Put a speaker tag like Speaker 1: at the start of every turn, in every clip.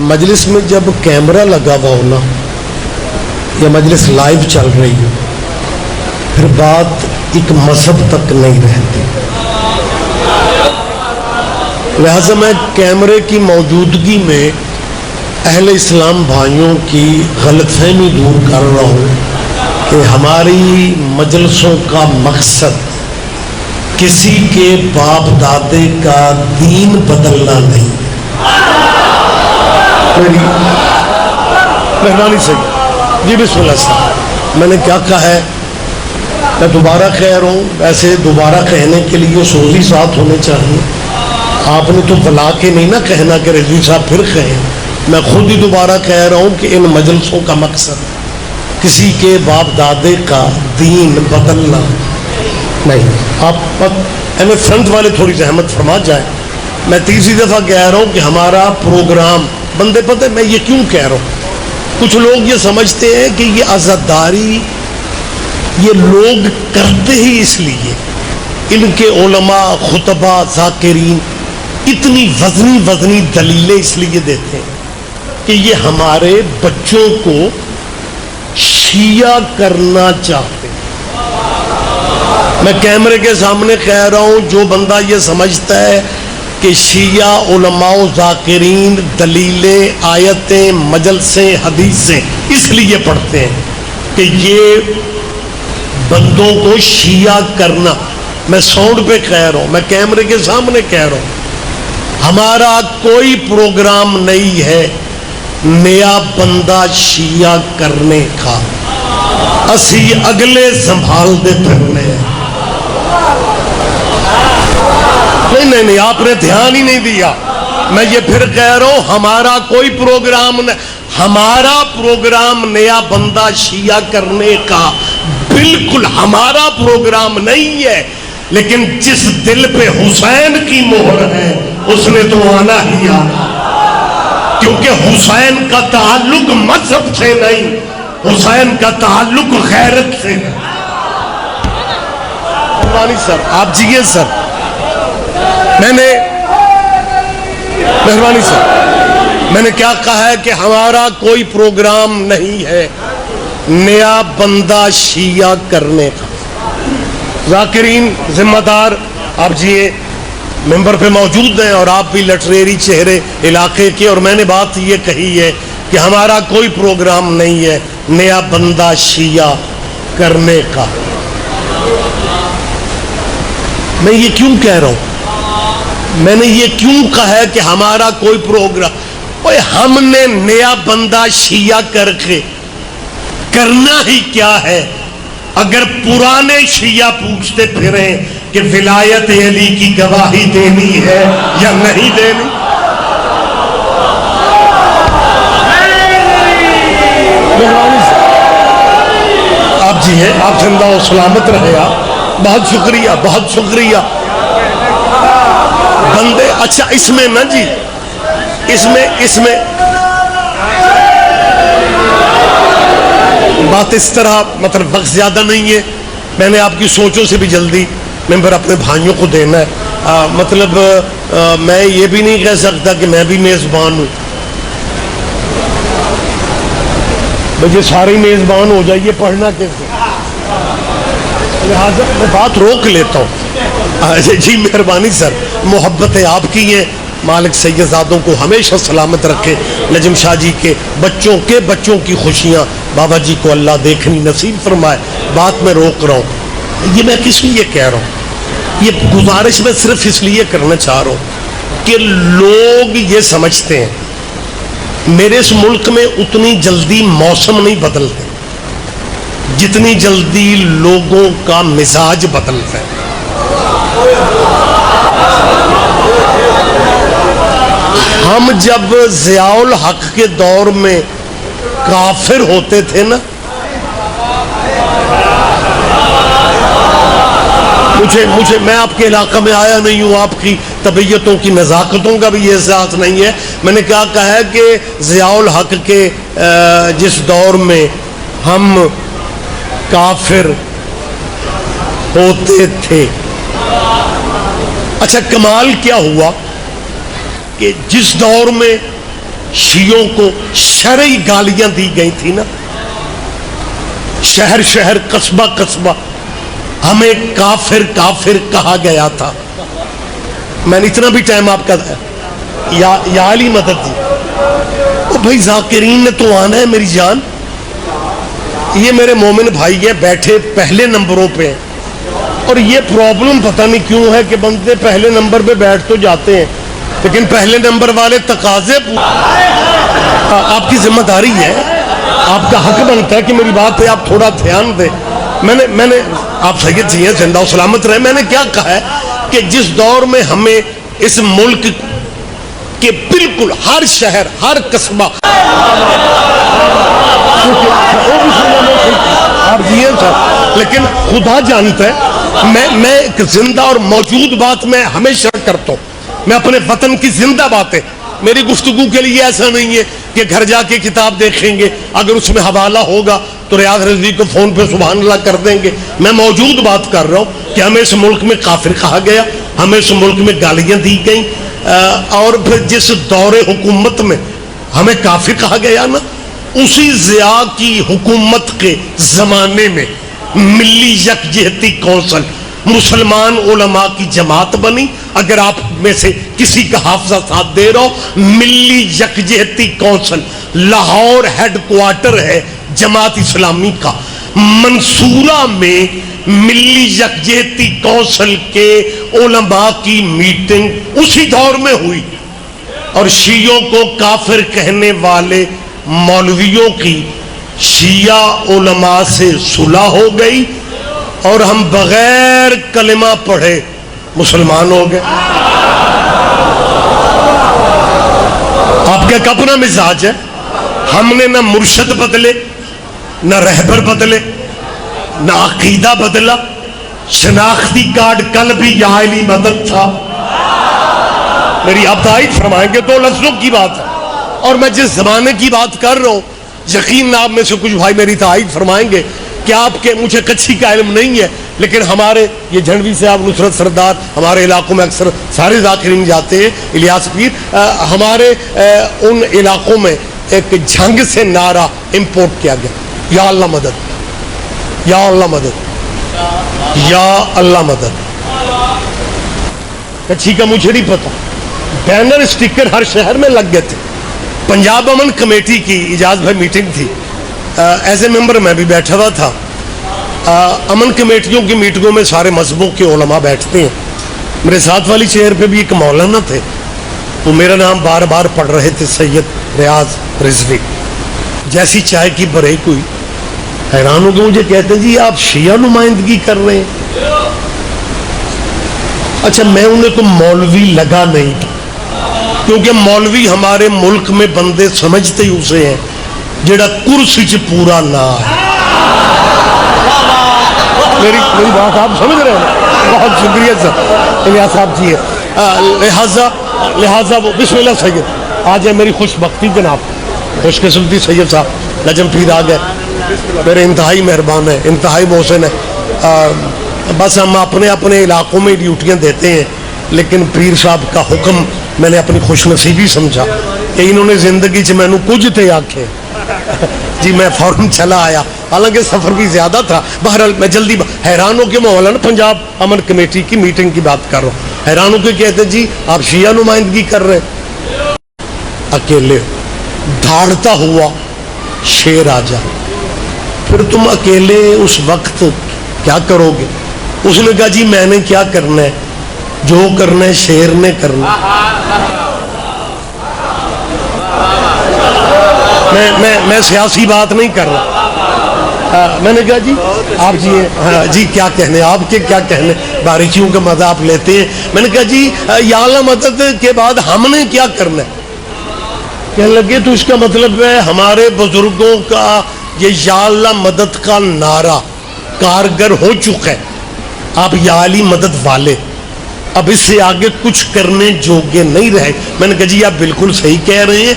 Speaker 1: مجلس میں جب کیمرہ لگا ہوا ہونا یا مجلس لائیو چل رہی ہو پھر بات ایک مذہب تک نہیں رہتی. لہذا میں کیمرے کی موجودگی میں اہل اسلام بھائیوں کی غلط فہمی دور کر رہا ہوں کہ ہماری مجلسوں کا مقصد کسی کے باپ دادے کا دین بدلنا نہیں. مہربانی سے جی بسم اللہ صاحب میں نے کیا کہا ہے میں دوبارہ کہہ رہا ہوں. ویسے دوبارہ کہنے کے لیے سوزی ساتھ ہونے چاہیے. آپ نے تو بلا کے نہیں نہ کہنا کہ رضوی صاحب پھر کہیں. میں خود ہی دوبارہ کہہ رہا ہوں کہ ان مجلسوں کا مقصد کسی کے باپ دادے کا دین بدلنا نہیں. آپ فرنٹ والے تھوڑی زحمت فرما جائیں. میں تیسری دفعہ کہہ رہا ہوں کہ ہمارا پروگرام بندے پتہ میں یہ کیوں کہہ رہا ہوں. کچھ لوگ یہ سمجھتے ہیں کہ یہ عزاداری یہ لوگ کرتے ہی اس لیے ان کے علماء خطبہ ذاکرین اتنی وزنی دلیلیں اس لیے دیتے ہیں کہ یہ ہمارے بچوں کو شیعہ کرنا چاہتے ہیں. میں کیمرے کے سامنے کہہ رہا ہوں جو بندہ یہ سمجھتا ہے کہ شیعہ علماء و ذاکرین دلیلیں آیتیں مجلسیں حدیثیں اس لیے پڑھتے ہیں کہ یہ بندوں کو شیعہ کرنا. میں ساؤنڈ پہ کہہ رہا ہوں میں کیمرے کے سامنے کہہ رہا ہوں ہمارا کوئی پروگرام نہیں ہے نیا بندہ شیعہ کرنے کا. اسی اگلے سنبھال دے پھرنے ہیں. نہیں آپ نے دھیان ہی نہیں دیا. میں یہ پھر کہہ رہا ہوں ہمارا کوئی پروگرام نہیں. ہمارا پروگرام نیا بندہ شیعہ کرنے کا بالکل ہمارا پروگرام نہیں ہے. لیکن جس دل پہ حسین کی مہر ہے اس نے تو آنا ہی آنا. کیونکہ حسین کا تعلق مذہب سے نہیں حسین کا تعلق غیرت سے ہے. سر آپ جیے سر مہربانی سر میں نے کیا کہا ہے کہ ہمارا کوئی پروگرام نہیں ہے نیا بندہ شیعہ کرنے کا. ذاکرین ذمہ دار آپ جیے ممبر پہ موجود ہیں اور آپ بھی لٹریری چہرے علاقے کے اور میں نے بات یہ کہی ہے کہ ہمارا کوئی پروگرام نہیں ہے نیا بندہ شیعہ کرنے کا. میں یہ کیوں کہہ رہا ہوں میں نے یہ کیوں کہا ہے کہ ہمارا کوئی پروگرام ہم نے نیا بندہ شیعہ کر کے کرنا ہی کیا ہے. اگر پرانے شیعہ پوچھتے پھریں کہ ولایت علی کی گواہی دینی ہے یا نہیں دینی. آپ جی ہیں آپ زندہ و سلامت رہے. آپ بہت شکریہ بندے. اچھا اس میں نا جی اس میں بات اس طرح مطلب وقت زیادہ نہیں ہے. میں نے آپ کی سوچوں سے بھی جلدی ممبر اپنے بھائیوں کو دینا ہے. مطلب میں یہ بھی نہیں کہہ سکتا کہ میں بھی میزبان ہوں. مجھے سارے میزبان ہو جائیے پڑھنا کیسے. لہٰذا میں بات روک لیتا ہوں. جی مہربانی سر محبت ہے آپ کی ہے. مالک سید زادوں کو ہمیشہ سلامت رکھے. نجم شاہ جی کے بچوں کی خوشیاں بابا جی کو اللہ دیکھنی نصیب فرمائے. بات میں روک رہا ہوں. یہ میں کس لیے کہہ رہا ہوں یہ گزارش میں صرف اس لیے کرنا چاہ رہا ہوں کہ لوگ یہ سمجھتے ہیں میرے اس ملک میں اتنی جلدی موسم نہیں بدلتے جتنی جلدی لوگوں کا مزاج بدلتا ہے. ہم جب ضیاء الحق کے دور میں کافر ہوتے تھے نا مجھے میں آپ کے علاقہ میں آیا نہیں ہوں. آپ کی طبیعتوں کی نزاکتوں کا بھی یہ احساس نہیں ہے. میں نے کیا کہا ہے کہ ضیاء الحق کے جس دور میں ہم کافر ہوتے تھے. اچھا کمال کیا ہوا کہ جس دور میں شیعوں کو شرعی گالیاں دی گئی تھی نا، شہر شہر قصبہ قصبہ ہمیں کافر کافر کہا گیا تھا. میں نے اتنا بھی ٹائم آپ کا یا علی مدد دی. او بھائی ذاکرین نے تو آنا ہے میری جان. یہ میرے مومن بھائی ہیں بیٹھے پہلے نمبروں پہ ہیں، اور یہ پرابلم پتہ نہیں کیوں ہے کہ بندے پہلے نمبر پہ بیٹھ تو جاتے ہیں لیکن پہلے نمبر والے تقاضے آپ کی ذمہ داری ہے، آپ کا حق بنتا ہے کہ میری بات پہ آپ تھوڑا دھیان دیں. میں نے آپ سید جی ہیں زندہ و سلامت رہے. میں نے کیا کہا ہے کہ جس دور میں ہمیں اس ملک کے بالکل ہر شہر ہر قصبہ لیکن خدا جانتا ہے میں ایک زندہ اور موجود بات میں ہمیشہ کرتا ہوں. میں اپنے وطن کی زندہ باتیں، میری گفتگو کے لیے ایسا نہیں ہے کہ گھر جا کے کتاب دیکھیں گے، اگر اس میں حوالہ ہوگا تو ریاض رضوی کو فون پہ سبحان اللہ کر دیں گے. میں موجود بات کر رہا ہوں کہ ہمیں اس ملک میں کافر کہا گیا، ہمیں اس ملک میں گالیاں دی گئیں، اور پھر جس دور حکومت میں ہمیں کافر کہا گیا نا، اسی ضیاء کی حکومت کے زمانے میں ملی یکجہتی کونسل مسلمان علماء کی جماعت بنی. اگر آپ میں سے کسی کا حافظہ ساتھ دے رہا ہو، ملی یکجہتی کونسل لاہور ہیڈ کوارٹر ہے جماعت اسلامی کا. منصورہ میں ملی یکجہتی کونسل کے علماء کی میٹنگ اسی دور میں ہوئی، اور شیعوں کو کافر کہنے والے مولویوں کی شیعہ علماء سے صلح ہو گئی، اور ہم بغیر کلمہ پڑھے مسلمان ہو گئے. آپ کا ایک اپنا مزاج ہے. ہم نے نہ مرشد بدلے، نہ رہبر بدلے، نہ عقیدہ بدلا. شناختی کارڈ کل بھی یا علی مدد تھا. میری آپ تائید فرمائیں گے تو لفظوں کی بات ہے، اور میں جس زمانے کی بات کر رہا ہوں یقین آپ میں سے کچھ بھائی میری تائید فرمائیں گے کہ آپ کے، مجھے کچھی کا علم نہیں ہے لیکن ہمارے یہ جھنڈوی صاحب، نصرت سردار، ہمارے علاقوں میں اکثر سارے ذاکرین جاتے ہیں، الیاس پیر، ہمارے ان علاقوں میں ایک جھنگ سے نعرہ امپورٹ کیا گیا، یا اللہ مدد، یا اللہ مدد، یا اللہ مدد. کچھی کا مجھے نہیں پتا. بینر اسٹیکر ہر شہر میں لگ گئے تھے. پنجاب امن کمیٹی کی اجاز بھائی میٹنگ تھی، ایز اے ممبر میں بھی بیٹھا ہوا تھا. امن کمیٹیوں کی میٹنگوں میں سارے مذہبوں کے علماء بیٹھتے ہیں. میرے ساتھ والی چیئر پہ بھی ایک مولانا تھے، وہ میرا نام بار بار پڑھ رہے تھے، سید ریاض رضوی. جیسی چائے کی بریک ہوئی، حیران ہو کے مجھے کہتے ہیں جی آپ شیعہ نمائندگی کر رہے ہیں. اچھا میں انہیں کو مولوی لگا نہیں، کیونکہ مولوی ہمارے ملک میں بندے سمجھتے ہی اسے ہیں جڑا کرسی چ پورا نہ ہے. میری بات آپ سمجھ رہے ہیں؟ بہت شکریہ سر الیاس صاحب جی ہے. لہٰذا وہ بسم اللہ سید آج ہے میری خوش بختی جناب، خوش قسمتی سید صاحب نجم پیر آ گئے، میرے انتہائی مہربان ہیں، انتہائی محسن ہیں. بس ہم اپنے اپنے علاقوں میں ڈیوٹیاں دیتے ہیں، لیکن پیر صاحب کا حکم میں نے اپنی خوش نصیبی سمجھا کہ انہوں نے زندگی چ مینوں کچھ تے آکھے جی میں فوراً چلا آیا، حالانکہ سفر بھی زیادہ تھا. بہرحال میں جلدی حیران ہو کے مولانا پنجاب امن کمیٹی کی میٹنگ کی بات کر رہا ہوں، حیران ہو کے کہتے جی آپ شیعہ نمائندگی کر رہے. اکیلے دھاڑتا ہوا شیر آ جا، پھر تم اکیلے اس وقت کیا کرو گے؟ اس نے کہا جی میں نے کیا کرنا ہے، جو کرنا ہے شیر نے کرنا. میں سیاسی بات نہیں کر رہا. میں نے کہا جی آپ جی کیا کہنے، آپ کے کیا کہنے، باریکیوں کا مزہ آپ لیتے ہیں. میں نے کہا جی یا اللہ مدد کے بعد ہم نے کیا کرنا ہے؟ کہنے لگے تو اس کا مطلب ہے ہمارے بزرگوں کا یہ یا اللہ مدد کا نعرہ کارگر ہو چکا ہے، آپ یا علی مدد والے اب اس سے آگے کچھ کرنے جوگے نہیں رہے. میں نے کہا جی آپ بالکل صحیح کہہ رہے ہیں،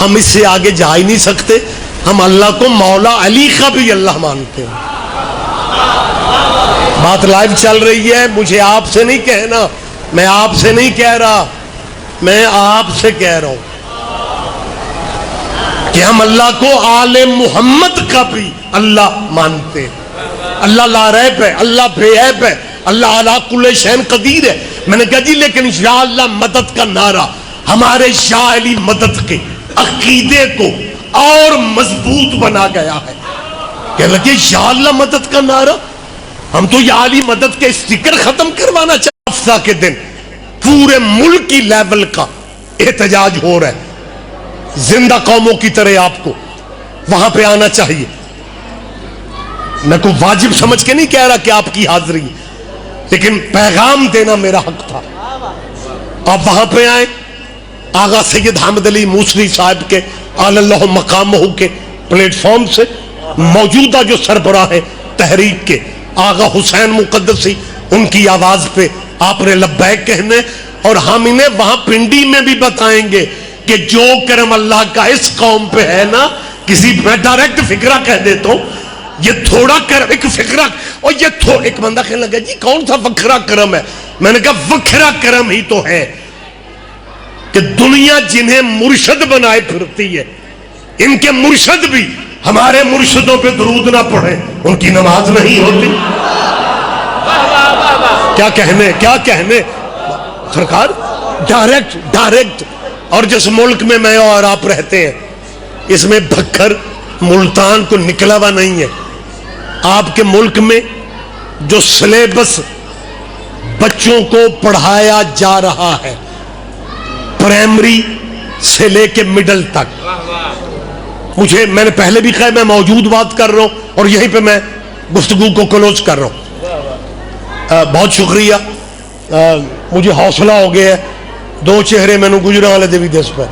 Speaker 1: ہم اس سے آگے جا ہی نہیں سکتے. ہم اللہ کو مولا علی کا بھی اللہ مانتے ہیں. بات لائیو چل رہی ہے، مجھے آپ سے نہیں کہنا، میں آپ سے نہیں کہہ رہا، میں آپ سے کہہ رہا ہوں. کہ ہم اللہ کو آل محمد کا بھی اللہ مانتے ہیں. اللہ لا ریب ہے, اللہ بے عیب ہے, اللہ علی کل شیء قدیر ہے. میں نے کہا جی لیکن یا اللہ مدد کا نعرہ ہمارے یا علی مدد کے عقیدے کو اور مضبوط بنا گیا ہے. کہ لگے یا اللہ مدد کا نعرہ, ہم تو یا علی مدد کے اسٹیکر ختم کروانا چاہتے. ہفتہ کے دن پورے ملک کی لیول کا احتجاج ہو رہا ہے. زندہ قوموں کی طرح آپ کو وہاں پہ آنا چاہیے. میں کوئی واجب سمجھ کے نہیں کہہ رہا کہ آپ کی حاضری, لیکن پیغام دینا میرا حق تھا. آپ وہاں پہ آئیں. آغا سید حامد علی موسوی صاحب کے اعلی اللہ مقامہ کے پلیٹ فارم سے موجودہ جو سربراہ ہیں تحریک کے آغا حسین مقدسی, ان کی آواز پہ آپ نے لبیک کہنے, اور ہم انہیں وہاں پنڈی میں بھی بتائیں گے کہ جو کرم اللہ کا اس قوم پہ ہے نا, کسی میں ڈائریکٹ فکرہ کہہ دیتا ہوں, یہ تھوڑا کرم ایک فکرہ, اور یہ ایک بندہ کہنے لگا جی کون سا وکھرا کرم ہے. میں نے کہا وکھرا کرم ہی تو ہے کہ دنیا جنہیں مرشد بنائے پھرتی ہے, ان کے مرشد بھی ہمارے مرشدوں پہ درود نہ پڑھیں, ان کی نماز نہیں ہوتی. کیا کہنے سرکار, ڈائریکٹ. اور جس ملک میں میں اور آپ رہتے ہیں اس میں بکھر ملتان کو نکلا ہوا نہیں ہے. آپ کے ملک میں جو سلیبس بچوں کو پڑھایا جا رہا ہے پرائمری سے لے کے مڈل تک, میں نے پہلے بھی کہا میں موجود بات کر رہا ہوں اور یہیں پہ میں گفتگو کو کلوز کر رہا ہوں. بہت شکریہ, مجھے حوصلہ ہو گیا ہے. 2 چہرے میں نے گجرا والے دے بھی دس پہ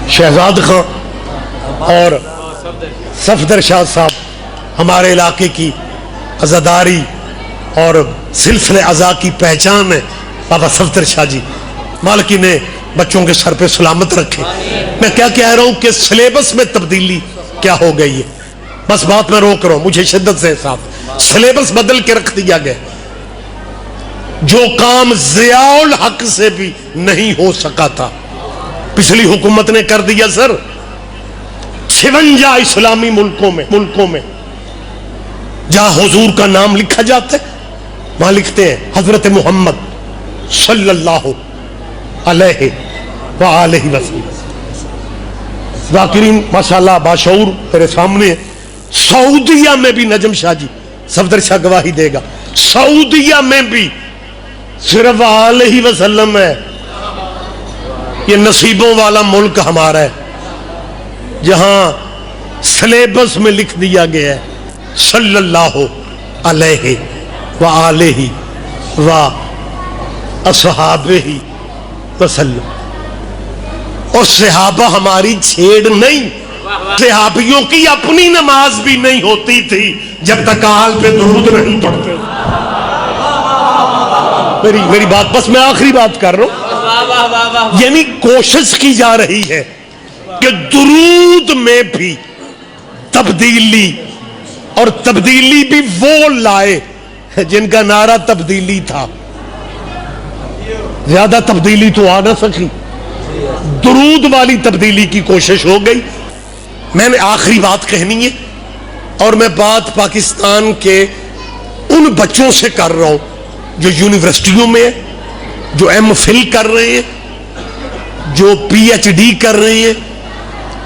Speaker 1: شہزاد خان اور صفدر شاہ صاحب ہمارے علاقے کی عزاداری اور سلسلے عزا کی پہچان ہے. بابا صفدر شاہ جی مالکی نے بچوں کے سر پہ سلامت رکھے. میں کیا کہہ رہا ہوں کہ سلیبس میں تبدیلی کیا ہو گئی ہے, بس بات میں روک رہا ہوں, مجھے شدت سے احساس. سلیبس بدل کے رکھ دیا گیا, جو کام ضیاء الحق سے بھی نہیں ہو سکا تھا پچھلی حکومت نے کر دیا. سر 56 اسلامی ملکوں میں جہاں حضور کا نام لکھا جاتا ہے وہاں لکھتے ہیں حضرت محمد صلی اللہ علیہ وآلہ وسلم. ذاکرین ماشاءاللہ باشعور تیرے سامنے ہے. سعودیہ میں بھی نجم شاہ جی صفدر شاہ گواہی دے گا, سعودیہ میں بھی صرف علیہ وسلم ہے. یہ نصیبوں والا ملک ہمارا ہے جہاں سلیبس میں لکھ دیا گیا ہے صلی اللہ علیہ وآلہ واصحابہ وسلم. اور صحابہ ہماری چھیڑ نہیں, صحابیوں کی اپنی نماز بھی نہیں ہوتی تھی جب تک آل پہ درود نہیں پڑھتے. میری بات, بس میں آخری بات کر رہا ہوں. یعنی کوشش کی جا رہی ہے کہ درود میں بھی تبدیلی, اور تبدیلی بھی وہ لائے جن کا نعرہ تبدیلی تھا. زیادہ تبدیلی تو آ نہ سکی, درود والی تبدیلی کی کوشش ہو گئی. میں نے آخری بات کہنی ہے, اور میں بات پاکستان کے ان بچوں سے کر رہا ہوں جو یونیورسٹیوں میں ہیں, جو ایم فل کر رہے ہیں, جو پی ایچ ڈی کر رہے ہیں,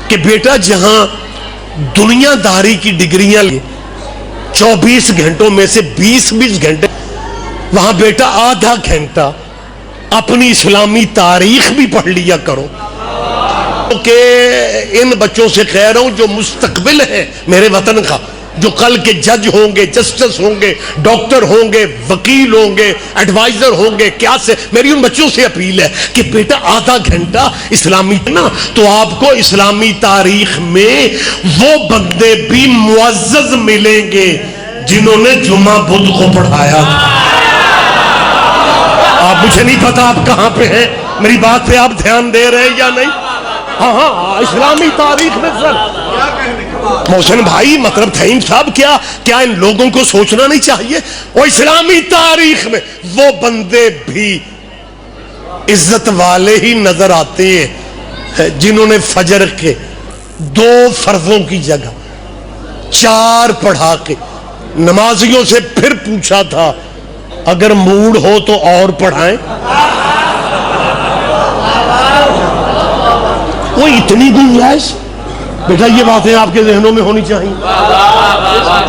Speaker 1: کہ بیٹا جہاں دنیا داری کی ڈگریاں 24 گھنٹوں میں سے 20 گھنٹے, وہاں بیٹا آدھا گھنٹہ اپنی اسلامی تاریخ بھی پڑھ لیا کرو. کہ ان بچوں سے کہہ رہا ہوں جو مستقبل ہے میرے وطن کا, جو کل کے جج ہوں گے, جسٹس ہوں گے, ڈاکٹر ہوں گے, وکیل ہوں گے, ایڈوائزر ہوں گے, کیا سے میری ان بچوں سے اپیل ہے کہ بیٹا آدھا گھنٹہ اسلامی نا, تو آپ کو اسلامی تاریخ میں وہ بندے بھی معزز ملیں گے جنہوں نے جمعہ بدھ کو پڑھایا. آپ مجھے نہیں پتا آپ کہاں پہ ہیں, میری بات پہ آپ دھیان دے رہے ہیں یا نہیں. ہاں اسلامی تاریخ میں سر محسن بھائی, مطلب تھیم صاحب, کیا ان لوگوں کو سوچنا نہیں چاہیے؟ وہ اسلامی تاریخ میں وہ بندے بھی عزت والے ہی نظر آتے ہیں جنہوں نے فجر کے 2 فرضوں کی جگہ 4 پڑھا کے نمازیوں سے پھر پوچھا تھا اگر موڈ ہو تو اور پڑھائیں. وہ اتنی گنجائش بیٹا، یہ باتیں آپ کے ذہنوں میں ہونی چاہیے.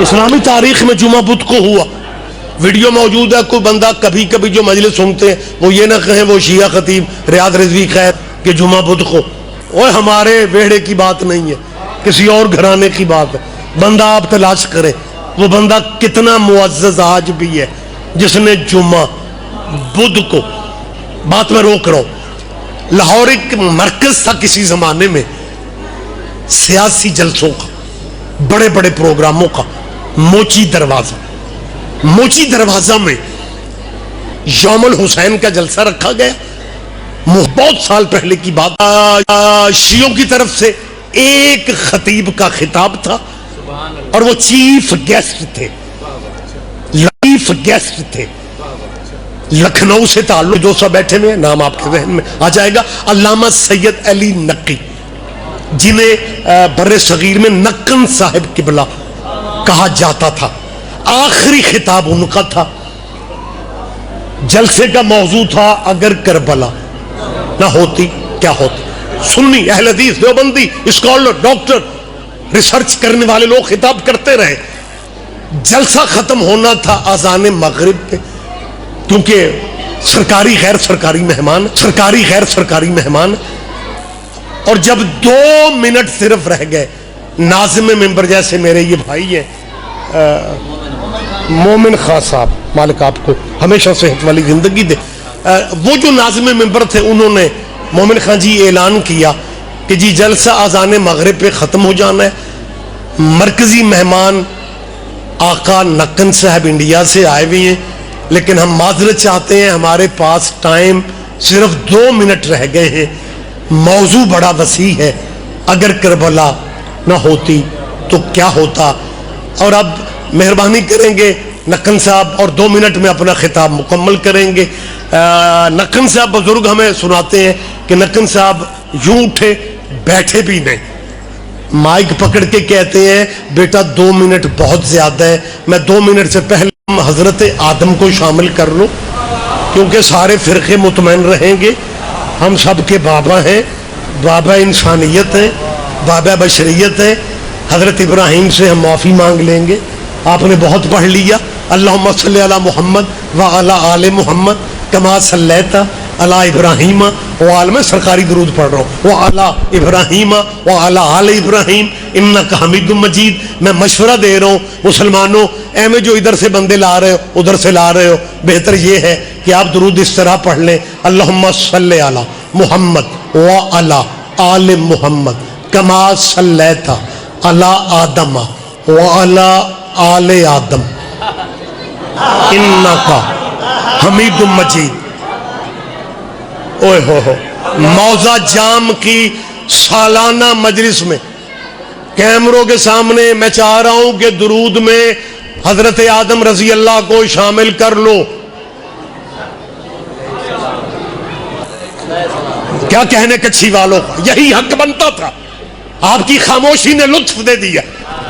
Speaker 1: اسلامی تاریخ میں جمعہ بدھ کو ہوا، ویڈیو موجود ہے. کوئی بندہ کبھی کبھی جو مجلس سنتے ہیں وہ یہ نہ کہیں وہ شیعہ خطیب ریاض رضوی خیر کہ جمعہ بدھ کو. وہ ہمارے ویڑے کی بات نہیں ہے، کسی اور گھرانے کی بات ہے. بندہ آپ تلاش کرے وہ بندہ کتنا معزز آج بھی ہے جس نے جمعہ بدھ کو. بات میں روک رہا ہوں. لاہور ایک مرکز تھا کسی زمانے میں سیاسی جلسوں کا، بڑے بڑے پروگراموں کا. موچی دروازہ، موچی دروازہ میں یوم الحسین کا جلسہ رکھا گیا. بہت سال پہلے کی بات. شیعوں کی طرف سے ایک خطیب کا خطاب تھا اور وہ چیف گیسٹ تھے. چیف گیسٹ تھے لکھنؤ سے تعلق. جو سب بیٹھے ہوئے نام آپ کے ذہن میں آ جائے گا، علامہ سید علی نقی، جنہیں بر صغیر میں نقن صاحب قبلہ کہا جاتا تھا. آخری خطاب ان کا تھا. جلسے کا موضوع تھا اگر کربلا نہ ہوتی کیا ہوتی. سنی اہل حدیث دیوبندی اسکالر ڈاکٹر ریسرچ کرنے والے لوگ خطاب کرتے رہے. جلسہ ختم ہونا تھا اذان مغرب پہ، کیونکہ سرکاری غیر سرکاری مہمان. اور جب 2 منٹ صرف رہ گئے، ناظم ممبر جیسے میرے یہ بھائی ہیں مومن خان صاحب، مالک آپ کو ہمیشہ صحت والی زندگی دے، وہ جو ناظم ممبر تھے انہوں نے مومن خان جی اعلان کیا کہ جی جلسہ اذان مغرب پہ ختم ہو جانا ہے. مرکزی مہمان آقا نقن صاحب انڈیا سے آئے ہوئے ہیں، لیکن ہم معذرت چاہتے ہیں، ہمارے پاس ٹائم صرف 2 منٹ رہ گئے ہیں. موضوع بڑا وسیع ہے، اگر کربلا نہ ہوتی تو کیا ہوتا. اور اب مہربانی کریں گے نقن صاحب اور 2 منٹ میں اپنا خطاب مکمل کریں گے. نقن صاحب بزرگ ہمیں سناتے ہیں کہ نقن صاحب یوں اٹھے، بیٹھے بھی نہیں، مائک پکڑ کے کہتے ہیں بیٹا 2 منٹ بہت زیادہ ہے، میں 2 منٹ سے پہلے حضرت آدم کو شامل کر لوں کیونکہ سارے فرقے مطمئن رہیں گے. ہم سب کے بابا ہیں، بابا انسانیت ہیں، بابا بشریت ہیں. حضرت ابراہیم سے ہم معافی مانگ لیں گے. آپ نے بہت پڑھ لیا. اللہم صلی علی محمد وعلی آل محمد کما صلیت علی ابراہیم وعلی، میں سرکاری درود پڑھ رہا ہوں، وعلی ابراہیم وعلی آل ابراہیم انک حمید مجید. میں مشورہ دے رہا ہوں مسلمانوں، اے میں جو ادھر سے بندے لا رہے ہو ادھر سے لا رہے ہو، بہتر یہ ہے کہ آپ درود اس طرح پڑھ لیں، اللہم صلی علی محمد وعلی آل محمد کما صلیت علی آدم وعلی آل آدم انک حمید مجید. اوہ ہو موضع جام کی سالانہ مجلس میں کیمروں کے سامنے میں چاہ رہا ہوں کہ درود میں حضرت آدم رضی اللہ کو شامل کر لو. کیا کہنے کچھی والوں کا، یہی حق بنتا تھا. آپ کی خاموشی نے لطف دے دیا.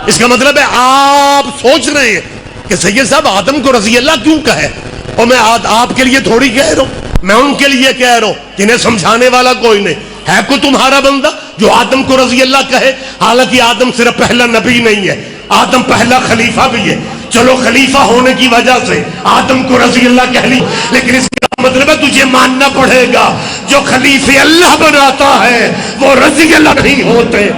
Speaker 1: اس کا مطلب ہے آپ سوچ رہے ہیں کہ سید صاحب آدم کو رضی اللہ کیوں کہے، اور میں آپ کے لیے تھوڑی کہہ رہا ہوں، میں ان کے لیے کہہ رہا ہوں جنہیں سمجھانے والا کوئی نہیں ہے. کوئی تمہارا بندہ جو آدم کو رضی اللہ کہے؟ حالانکہ آدم صرف پہلا نبی نہیں ہے، آدم پہلا خلیفہ بھی ہے. چلو خلیفہ ہونے کی وجہ سے آدم کو رضی اللہ کہہ لی، لیکن اس کا مطلب ہے تجھے ماننا پڑے گا جو خلیفہ اللہ بناتا ہے وہ رضی اللہ نہیں ہوتے.